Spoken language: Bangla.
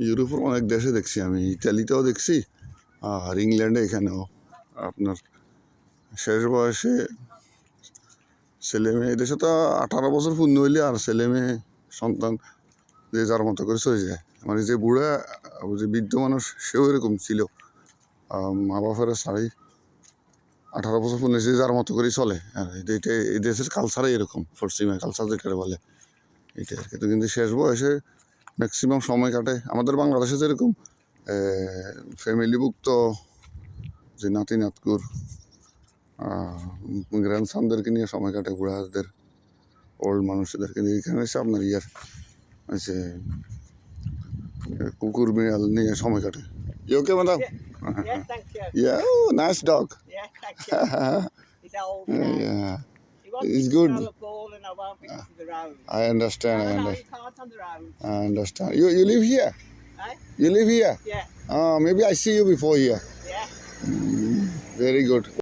ইউরোপের অনেক দেশে দেখছি আমি, ইতালিতেও দেখছি আর ইংল্যান্ডে এখানেও। আপনার শেষ বয়সে ছেলে মেয়ে, এদেশে তো 18 বছর পূর্ণ হইলে আর ছেলে মেয়ে সন্তান যে যার মতো করে চলে যায়। মানে যে বুড়া, যে বৃদ্ধ মানুষ, সেও এরকম ছিল, মা বাপের ছাড়াই 18 বছর পূর্ণ যে যার মতো করেই চলে। আর এটা এই দেশের কালচারে এরকম, পশ্চিমা কালচার যেটা বলে এটা আর কি। কিন্তু শেষ বয়সে ম্যাক্সিমাম সময় কাটে আমাদের বাংলাদেশে যেরকম ফ্যামিলিভুক্ত যে নাতি নাতকুর গ্র্যান্ডসানদেরকে নিয়ে সময় কাটে, বুড়াদের, ওল্ড মানুষদের। কিন্তু এখানে এসে আপনার হচ্ছে কুকুর বিড়াল নিয়ে সময় কাটে। You okay, madam? Yeah, thank you. Yeah, oh, nice dog. Yeah, thank you. He's old now. Yeah, He wants it's me to good. throw a ball and I won't be to the road. I understand. No, I you understand. can't on the road. I understand. You live here? Eh? You live here? Yeah, Maybe I see you before here. yeah. Very good.